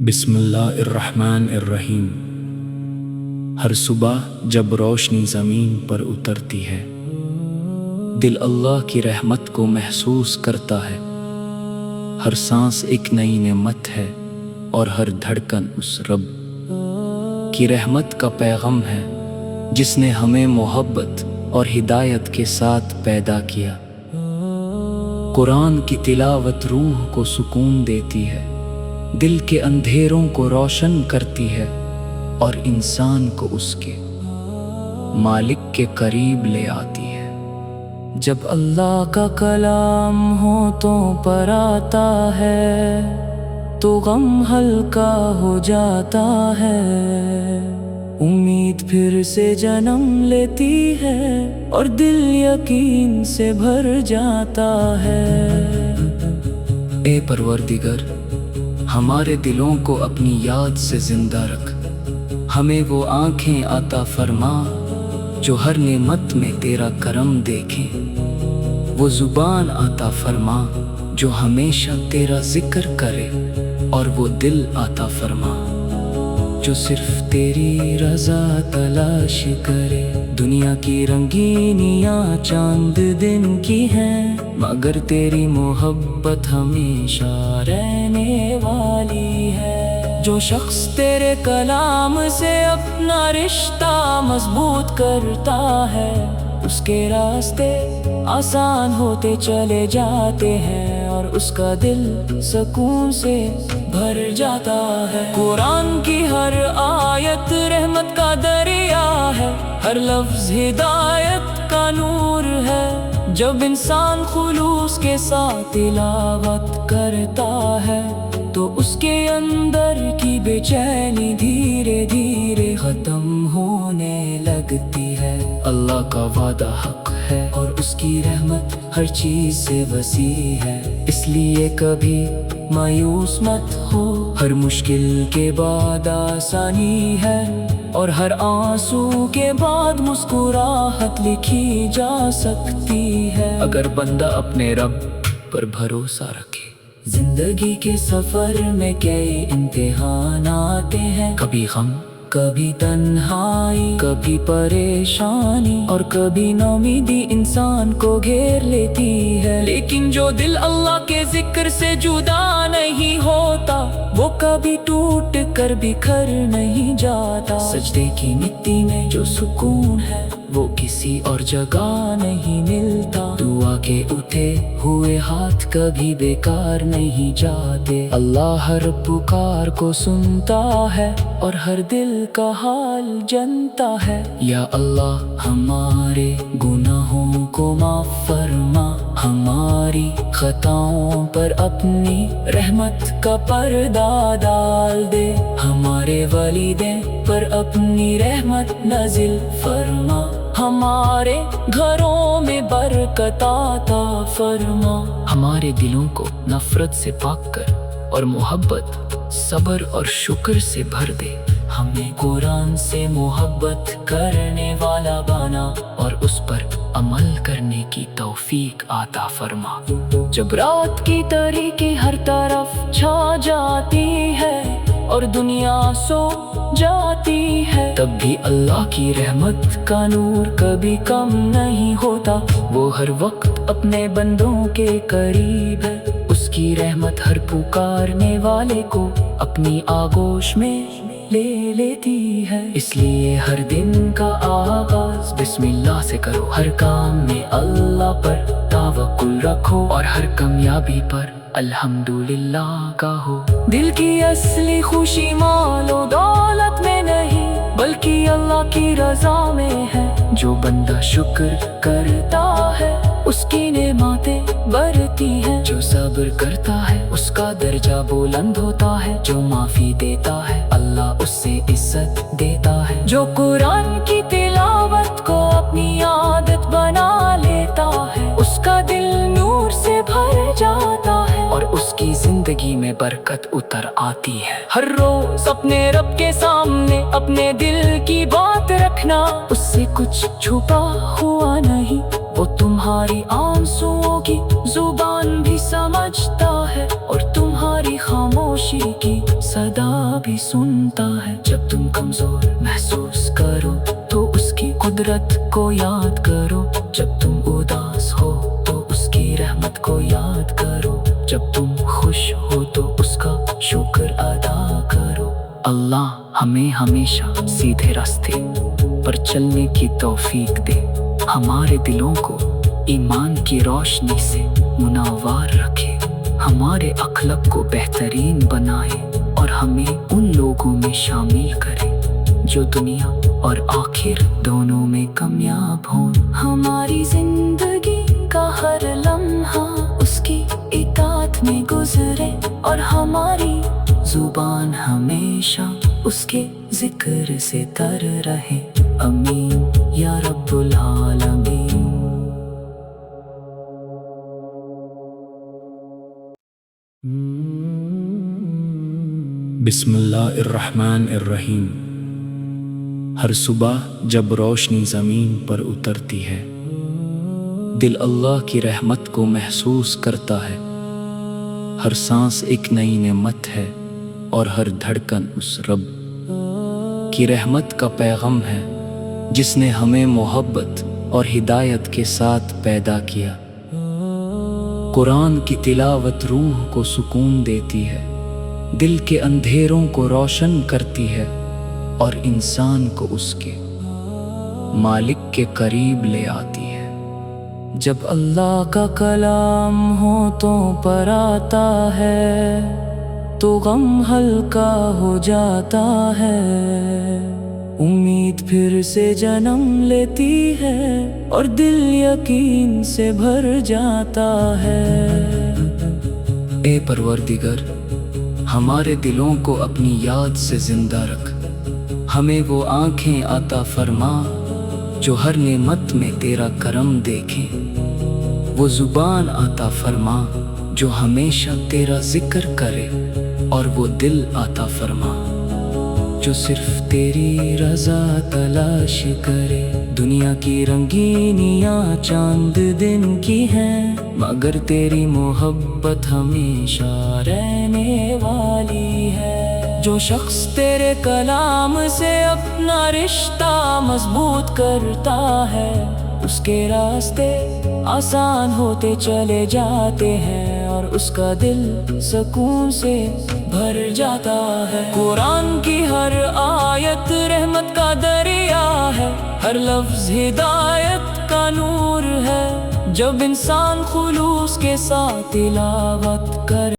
بسم اللہ الرحمن الرحیم۔ ہر صبح جب روشنی زمین پر اترتی ہے، دل اللہ کی رحمت کو محسوس کرتا ہے۔ ہر سانس ایک نئی نعمت ہے اور ہر دھڑکن اس رب کی رحمت کا پیغام ہے جس نے ہمیں محبت اور ہدایت کے ساتھ پیدا کیا۔ قرآن کی تلاوت روح کو سکون دیتی ہے، دل کے اندھیروں کو روشن کرتی ہے اور انسان کو اس کے مالک کے قریب لے آتی ہے۔ جب اللہ کا کلام ہونٹوں پر آتا ہے تو غم ہلکا ہو جاتا ہے، امید پھر سے جنم لیتی ہے اور دل یقین سے بھر جاتا ہے۔ اے پروردگار، ہمارے دلوں کو اپنی یاد سے زندہ رکھ، ہمیں وہ آنکھیں عطا فرما جو ہر نعمت میں تیرا کرم دیکھیں، وہ زبان عطا فرما جو ہمیشہ تیرا ذکر کرے، اور وہ دل عطا فرما جو صرف تیری رضا تلاش کرے۔ دنیا کی رنگینیاں چاند دن کی ہیں، مگر تیری محبت ہمیشہ رہنے والی ہے۔ جو شخص تیرے کلام سے اپنا رشتہ مضبوط کرتا ہے، اس کے راستے آسان ہوتے چلے جاتے ہیں اور اس کا دل سکون سے بھر جاتا ہے۔ قرآن کی ہر آیت رحمت کا دریا ہے، ہر لفظ ہدایت کا نور ہے۔ جب انسان خلوص کے ساتھ تلاوت کرتا ہے تو اس کے اندر کی بے چینی دھیرے دھیرے ختم ہونے لگتی ہے۔ اللہ کا وعدہ حق ہے اور اس کی رحمت ہر چیز سے وسیع ہے، اس لیے کبھی مایوس مت ہو۔ ہر مشکل کے بعد آسانی ہے اور ہر آنسو کے بعد مسکراہٹ لکھی جا سکتی ہے، اگر بندہ اپنے رب پر بھروسہ رکھے۔ زندگی کے سفر میں کئی امتحان آتے ہیں، کبھی غم، کبھی تنہائی، کبھی پریشانی اور کبھی نومیدی انسان کو گھیر لیتی ہے، لیکن جو دل اللہ کے ذکر سے جدا نہیں ہوتا وہ کبھی ٹوٹ کر بکھر نہیں جاتا۔ سجدے کی مٹی میں جو سکون ہے وہ کسی اور جگہ نہیں ملتا۔ دعا کے اٹھے ہوئے ہاتھ کبھی بیکار نہیں جاتے۔ اللہ ہر پکار کو سنتا ہے اور ہر دل کا حال جانتا ہے۔ یا اللہ ہمارے گناہوں کو معاف فرما، ہماری خطاؤں پر اپنی رحمت کا پردہ ڈال دے، ہمارے والدین پر اپنی رحمت نازل فرما، ہمارے گھروں میں برکت عطا فرما۔ ہمارے دلوں کو نفرت سے پاک کر اور محبت، صبر اور شکر سے بھر دے۔ ہمیں قرآن سے محبت کرنے والا بنا اور اس پر عمل کرنے کی توفیق عطا فرما۔ جب رات کی تاریکی ہر طرف چھا جاتی ہے اور دنیا سو جاتی ہے، تب بھی اللہ کی رحمت کا نور کبھی کم نہیں ہوتا۔ وہ ہر وقت اپنے بندوں کے قریب ہے، اس کی رحمت ہر پکارنے والے کو اپنی آغوش میں لے لیتی ہے۔ اس لیے ہر دن کا آغاز بسم اللہ سے کرو، ہر کام میں اللہ پر توکل رکھو اور ہر کامیابی پر الحمدللہ کہو۔ دل کی اصلی خوشی مال و دولت میں نہیں بلکہ اللہ کی رضا میں ہے۔ جو بندہ شکر کرتا ہے اس کی نعمتیں بڑھتی ہیں، جو صبر کرتا ہے اس کا درجہ بلند ہوتا ہے، جو معافی دیتا ہے اللہ اس سے عزت دیتا ہے، جو قرآن کی تلاوت کو اپنی عادت بنا لیتا ہے اس کا دل نور سے بھر جاتا ہے اور اس کی زندگی میں برکت اتر آتی ہے۔ ہر روز اپنے رب کے سامنے اپنے دل کی بات رکھنا، اس سے کچھ چھپا ہوا نہیں، وہ تمہاری آنسوؤں کی زبان بھی سمجھتا ہے اور صدا بھی سنتا ہے۔ جب تم کمزور محسوس کرو تو اس کی قدرت کو یاد کرو، جب تم اداس ہو تو اس کی رحمت کو یاد کرو، جب تم خوش ہو تو اس کا شکر ادا کرو۔ اللہ ہمیں ہمیشہ سیدھے راستے پر چلنے کی توفیق دے، ہمارے دلوں کو ایمان کی روشنی سے منور رکھے، ہمارے اخلاق کو بہترین بنائے اور ہمیں ان لوگوں میں شامل کرے جو دنیا اور آخر دونوں میں کامیاب ہوں۔ ہماری زندگی کا ہر لمحہ اس کی اطاعت میں گزرے اور ہماری زبان ہمیشہ اس کے ذکر سے تر رہے، آمین یا رب العالمین۔ بسم اللہ الرحمن الرحیم۔ ہر صبح جب روشنی زمین پر اترتی ہے، دل اللہ کی رحمت کو محسوس کرتا ہے۔ ہر سانس ایک نئی نعمت ہے اور ہر دھڑکن اس رب کی رحمت کا پیغام ہے جس نے ہمیں محبت اور ہدایت کے ساتھ پیدا کیا۔ قرآن کی تلاوت روح کو سکون دیتی ہے، دل کے اندھیروں کو روشن کرتی ہے اور انسان کو اس کے مالک کے قریب لے آتی ہے۔ جب اللہ کا کلام ہونٹوں پر آتا ہے تو غم ہلکا ہو جاتا ہے، امید پھر سے جنم لیتی ہے اور دل یقین سے بھر جاتا ہے۔ اے پروردگار، ہمارے دلوں کو اپنی یاد سے زندہ رکھ، ہمیں وہ آنکھیں عطا فرما جو ہر نعمت میں تیرا کرم دیکھیں، وہ زبان عطا فرما جو ہمیشہ تیرا ذکر کرے، اور وہ دل عطا فرما جو صرف تیری رضا تلاش کرے۔ دنیا کی رنگینیاں چاند دن کی ہیں، مگر تیری محبت ہمیشہ رہنے والی ہے۔ جو شخص تیرے کلام سے اپنا رشتہ مضبوط کرتا ہے، اس کے راستے آسان ہوتے چلے جاتے ہیں اور اس کا دل سکون سے بھر جاتا ہے۔ قرآن کی ہر آیت رحمت کا دریا ہے، ہر لفظ ہدایت کا نور ہے، جب انسان خلوص کے ساتھ تلاوت کرے۔